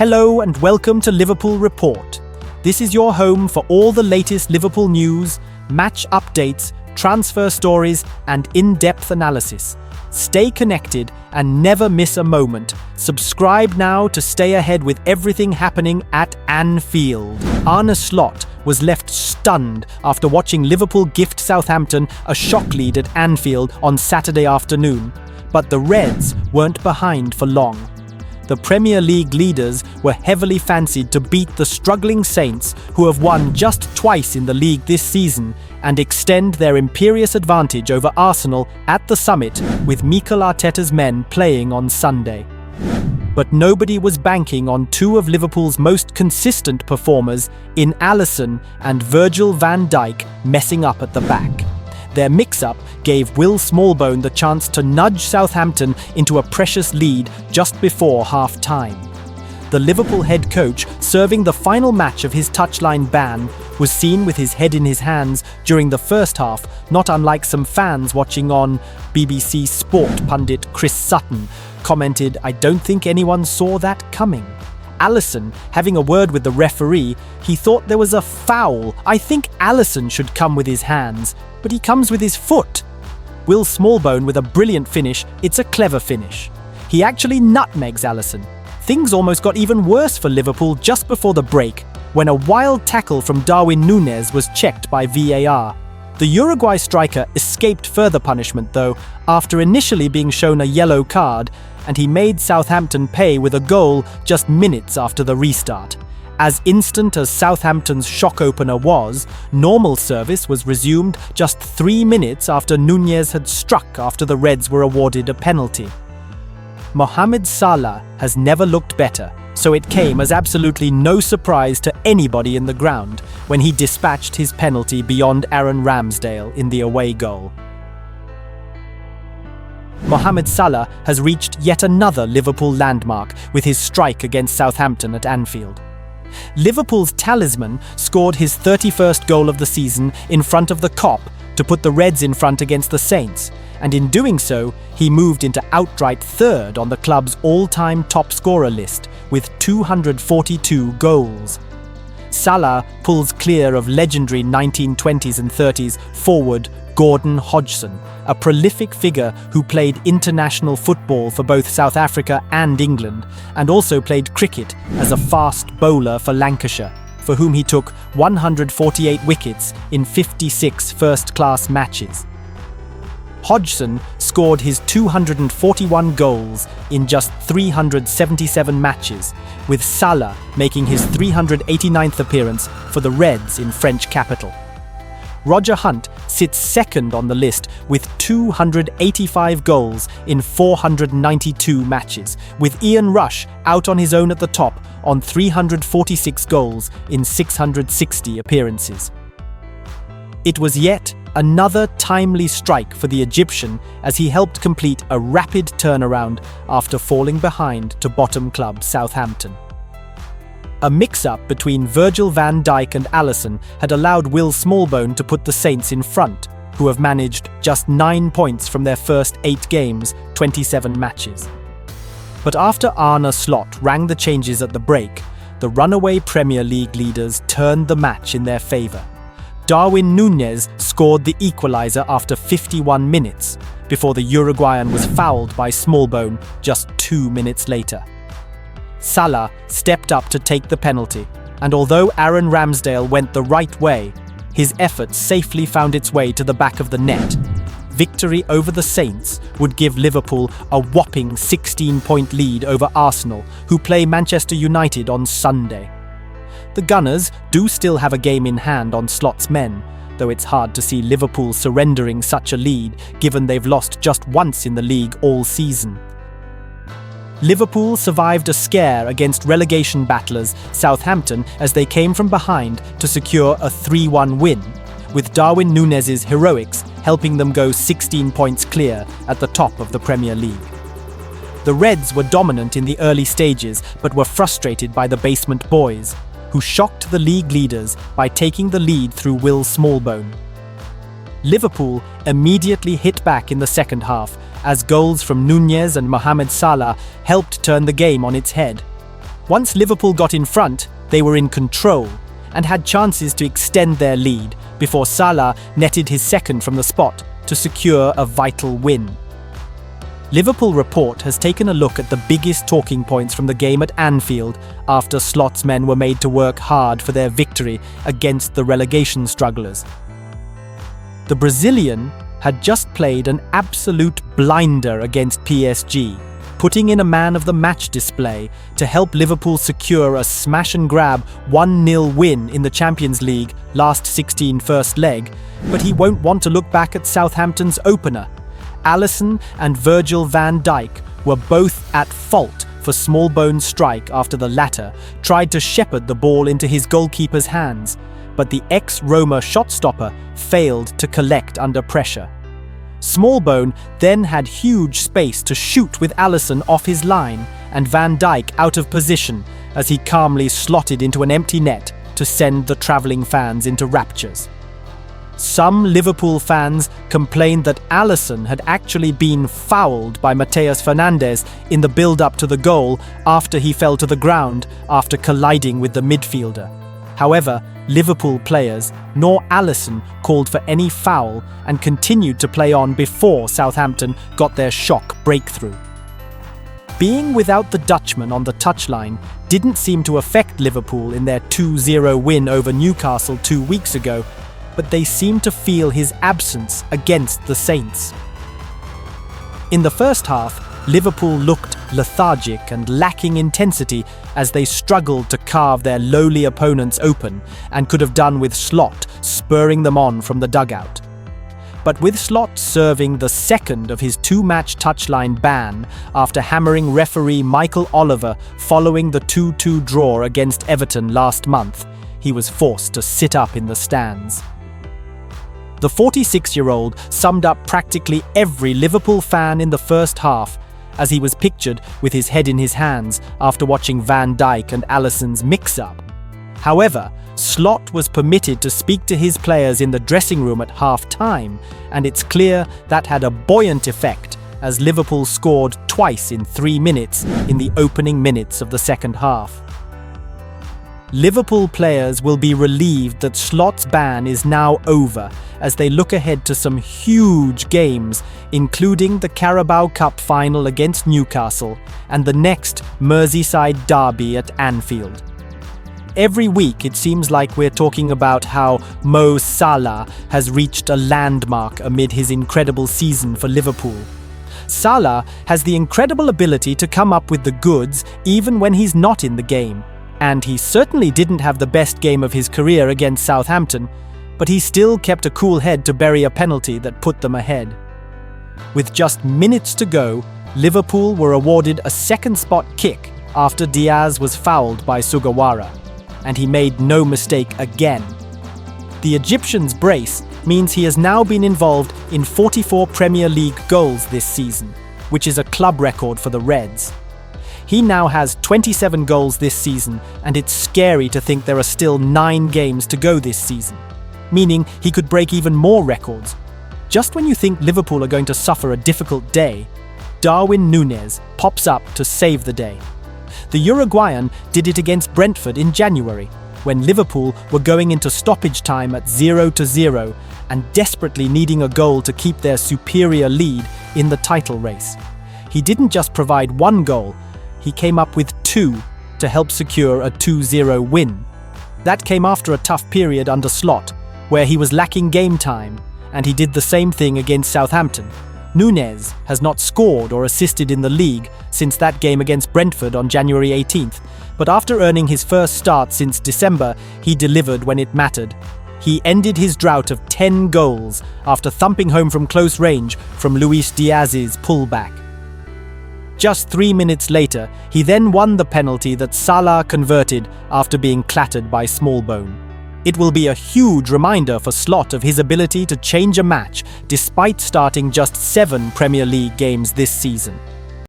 Hello and welcome to Liverpool Report. This is your home for all the latest Liverpool news, match updates, transfer stories, and in-depth analysis. Stay connected and never miss a moment. Subscribe now to stay ahead with everything happening at Anfield. Arneslot was left stunned after watching Liverpool gift Southampton a shock lead at Anfield on Saturday afternoon. But the Reds weren't behind for long. The Premier League leaders were heavily fancied to beat the struggling Saints, who have won just twice in the league this season, and extend their imperious advantage over Arsenal at the summit, with Mikel Arteta's men playing on Sunday. But nobody was banking on two of Liverpool's most consistent performers in ALLISSON and VIRGIL van Dijk messing up at the back. Their mix-up gave Will Smallbone the chance to nudge Southampton into a precious lead just before half-time. The Liverpool head coach, serving the final match of his touchline ban, was seen with his head in his hands during the first half, not unlike some fans watching on BBC Sport pundit Chris Sutton commented, "I don't think anyone saw that coming." ALLISSON, having a word with the referee, he thought there was a foul. "I think ALLISSON should come with his hands, but he comes with his foot." Will Smallbone with a brilliant finish. It's a clever finish. He actually nutmegs ALLISSON. Things almost got even worse for Liverpool just before the break, when a wild tackle from Darwin Nunez was checked by VAR. The Uruguay striker escaped further punishment though, after initially being shown a yellow card, and he made Southampton pay with a goal just minutes after the restart. As instant as Southampton's shock opener was, normal service was resumed just 3 minutes after Núñez had struck after the Reds were awarded a penalty. Mohamed Salah has never looked better, so it came as absolutely no surprise to anybody in the ground when he dispatched his penalty beyond Aaron Ramsdale in the away goal. Mohamed Salah has reached yet another Liverpool landmark with his strike against Southampton at Anfield. Liverpool's talisman scored his 31st goal of the season in front of the Kop to put the Reds in front against the Saints, and in doing so, he moved into outright third on the club's all-time top scorer list with 242 goals. Salah pulls clear of legendary 1920s and 30s forward Gordon Hodgson, a prolific figure who played international football for both South Africa and England, and also played cricket as a fast bowler for Lancashire, for whom he took 148 wickets in 56 first-class matches. Hodgson scored his 241 goals in just 377 matches, with Salah making his 389th appearance for the Reds in French capital. Roger Hunt sits second on the list with 285 goals in 492 matches, with Ian Rush out on his own at the top on 346 goals in 660 appearances. It was yet another timely strike for the Egyptian as he helped complete a rapid turnaround after falling behind to bottom club Southampton. A mix-up between Virgil van Dijk and ALLISSON had allowed Will Smallbone to put the Saints in front, who have managed just 9 points from their first 8 games, 27 matches. But after Arneslot rang the changes at the break, the runaway Premier League leaders turned the match in their favour. Darwin Nunez scored the equaliser after 51 minutes, before the Uruguayan was fouled by Smallbone just 2 minutes later. Salah stepped up to take the penalty, and although Aaron Ramsdale went the right way, his effort safely found its way to the back of the net. Victory over the Saints would give Liverpool a whopping 16-point lead over Arsenal, who play Manchester United on Sunday. The Gunners do still have a game in hand on Slot's men, though it's hard to see Liverpool surrendering such a lead given they've lost just once in the league all season. Liverpool survived a scare against relegation battlers Southampton as they came from behind to secure a 3-1 win, with Darwin Nunez's heroics helping them go 16 points clear at the top of the Premier League. The Reds were dominant in the early stages but were frustrated by the basement boys, who shocked the league leaders by taking the lead through Will Smallbone. Liverpool immediately hit back in the second half as goals from Núñez and Mohamed Salah helped turn the game on its head. Once Liverpool got in front, they were in control and had chances to extend their lead before Salah netted his second from the spot to secure a vital win. Liverpool Report has taken a look at the biggest talking points from the game at Anfield after Slot's men were made to work hard for their victory against the relegation strugglers. The Brazilian had just played an absolute blinder against PSG, putting in a man-of-the-match display to help Liverpool secure a smash-and-grab 1-0 win in the Champions League last 16 first leg, but he won't want to look back at Southampton's opener. ALLISSON and VIRGIL van Dijk were both at fault for Smallbone's strike after the latter tried to shepherd the ball into his goalkeeper's hands, but the ex-Roma shot-stopper failed to collect under pressure. Smallbone then had huge space to shoot with ALLISSON off his line and Van Dijk out of position as he calmly slotted into an empty net to send the travelling fans into raptures. Some Liverpool fans complained that ALLISSON had actually been fouled by Matheus Fernandes in the build-up to the goal after he fell to the ground after colliding with the midfielder. However, Liverpool players nor ALLISSON called for any foul and continued to play on before Southampton got their shock breakthrough. Being without the Dutchman on the touchline didn't seem to affect Liverpool in their 2-0 win over Newcastle 2 weeks ago, but they seemed to feel his absence against the Saints. In the first half, Liverpool looked lethargic and lacking intensity as they struggled to carve their lowly opponents open and could have done with Slot spurring them on from the dugout. But with Slot serving the second of his 2-match touchline ban after hammering referee Michael Oliver following the 2-2 draw against Everton last month, he was forced to sit up in the stands. The 46-year-old summed up practically every Liverpool fan in the first half, as he was pictured with his head in his hands after watching Van Dijk and ALLISSON's mix-up. However, Slot was permitted to speak to his players in the dressing room at half-time, and it's clear that had a buoyant effect as Liverpool scored twice in 3 minutes in the opening minutes of the second half. Liverpool players will be relieved that Slot's ban is now over as they look ahead to some huge games, including the Carabao Cup final against Newcastle and the next Merseyside derby at Anfield. Every week it seems like we're talking about how Mo Salah has reached a landmark amid his incredible season for Liverpool. Salah has the incredible ability to come up with the goods even when he's not in the game. And he certainly didn't have the best game of his career against Southampton, but he still kept a cool head to bury a penalty that put them ahead. With just minutes to go, Liverpool were awarded a second spot kick after Diaz was fouled by Sugawara, and he made no mistake again. The Egyptian's brace means he has now been involved in 44 Premier League goals this season, which is a club record for the Reds. He now has 27 goals this season, and it's scary to think there are still 9 games to go this season, meaning he could break even more records. Just when you think Liverpool are going to suffer a difficult day, Darwin Nunez pops up to save the day. The Uruguayan did it against Brentford in January, when Liverpool were going into stoppage time at 0-0 and desperately needing a goal to keep their superior lead in the title race. He didn't just provide 1 goal, he came up with 2 to help secure a 2-0 win. That came after a tough period under Slot, where he was lacking game time, and he did the same thing against Southampton. Nunez has not scored or assisted in the league since that game against Brentford on January 18th, but after earning his first start since December, he delivered when it mattered. He ended his drought of 10 goals after thumping home from close range from Luis Diaz's pullback. Just 3 minutes later, he then won the penalty that Salah converted after being clattered by Smallbone. It will be a huge reminder for Slot of his ability to change a match despite starting just 7 Premier League games this season.